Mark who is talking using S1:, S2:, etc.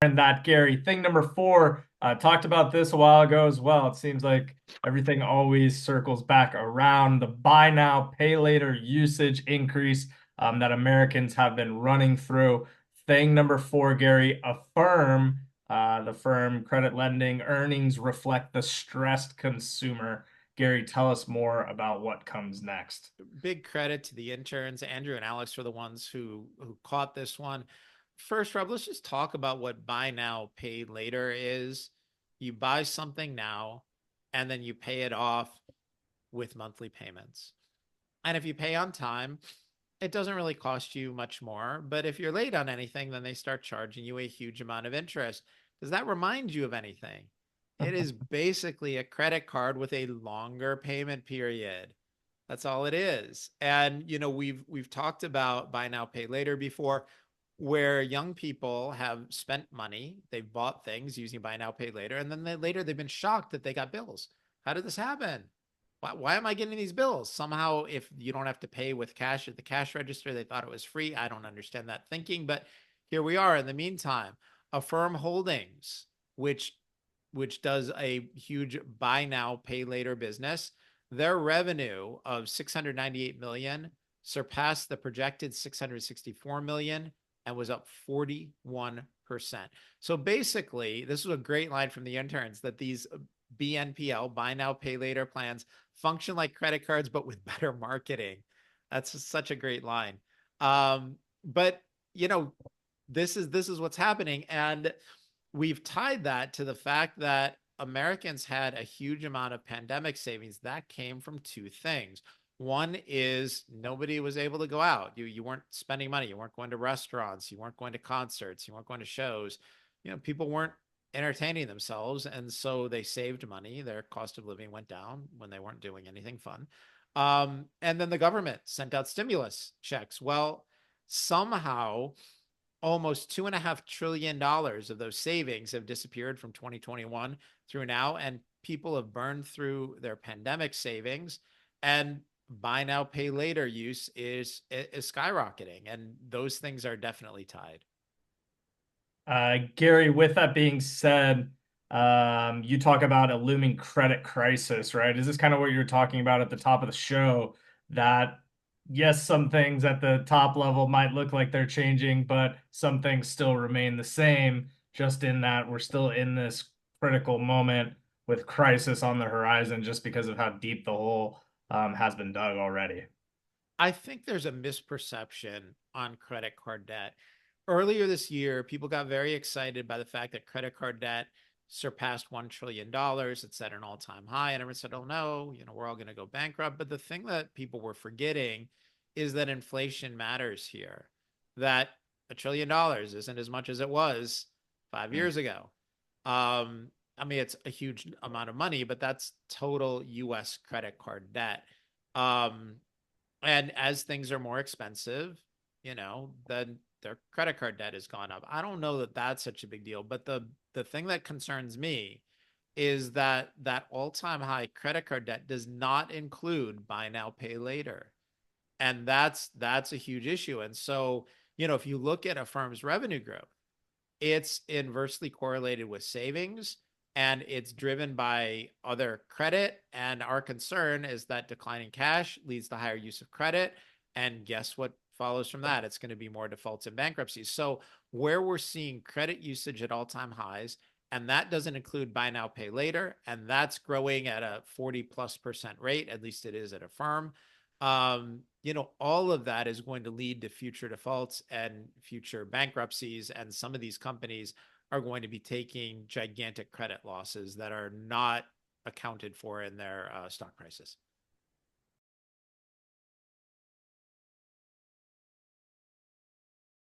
S1: And that, Gary. Thing number four, talked about this a while ago as well. It seems like everything always circles back around the buy now, pay later usage increase that Americans have been running through. Thing number four, Gary, Affirm, the firm credit lending earnings reflect the stressed consumer. Gary, tell us more about what comes next.
S2: Big credit to the interns. Andrew and Alex were the ones who caught this one. First, Rob, let's just talk about what buy now, pay later is. You buy something now, and then you pay it off with monthly payments. And if you pay on time, it doesn't really cost you much more. But if you're late on anything, then they start charging you a huge amount of interest. Does that remind you of anything? It is basically a credit card with a longer payment period. That's all it is. And we've talked about buy now pay later before, where young people have spent money, they've bought things using buy now pay later, and then later they've been shocked that they got bills. How did this happen? Why am I getting these bills? Somehow, if you don't have to pay with cash at the cash register, they thought it was free. I don't understand that thinking, but here we are. In the meantime, Affirm Holdings, which does a huge buy now pay later business, their revenue of 698 million surpassed the projected 664 million and was up 41%. So basically, this was a great line from the interns, that these BNPL, buy now pay later plans, function like credit cards but with better marketing. That's such a great line. But you know, this is what's happening, and we've tied that to the fact that Americans had a huge amount of pandemic savings that came from two things. One is nobody was able to go out. You weren't spending money. You weren't going to restaurants. You weren't going to concerts. You weren't going to shows. People weren't entertaining themselves, and so they saved money. Their cost of living went down when they weren't doing anything fun. And then the government sent out stimulus checks. Well, somehow almost $2.5 trillion of those savings have disappeared from 2021 through now, and people have burned through their pandemic savings, and buy now pay later use is skyrocketing, and those things are definitely tied.
S1: Gary, with that being said, you talk about a looming credit crisis, right? Is this kind of what you're talking about at the top of the show? That yes, some things at the top level might look like they're changing, but some things still remain the same, just in that we're still in this critical moment with crisis on the horizon just because of how deep the hole has been dug already.
S2: I think there's a misperception on credit card debt. Earlier this year, people got very excited by the fact that credit card debt surpassed $1 trillion. It set an all time high, and everyone said, oh no, we're all going to go bankrupt. But the thing that people were forgetting is that inflation matters here, that $1 trillion isn't as much as it was 5 years ago. I mean, it's a huge amount of money, but that's total US credit card debt. Um, and as things are more expensive, then their credit card debt has gone up. I don't know that that's such a big deal, but the thing that concerns me is that all-time high credit card debt does not include buy now pay later. And that's a huge issue. And so, if you look at a firm's revenue growth, it's inversely correlated with savings, and it's driven by other credit. And our concern is that declining cash leads to higher use of credit. And guess what follows from that? It's going to be more defaults and bankruptcies. So, where we're seeing credit usage at all time highs, and that doesn't include buy now, pay later, and that's growing at a 40+% rate, at least it is at Affirm. All of that is going to lead to future defaults and future bankruptcies. And some of these companies are going to be taking gigantic credit losses that are not accounted for in their stock prices.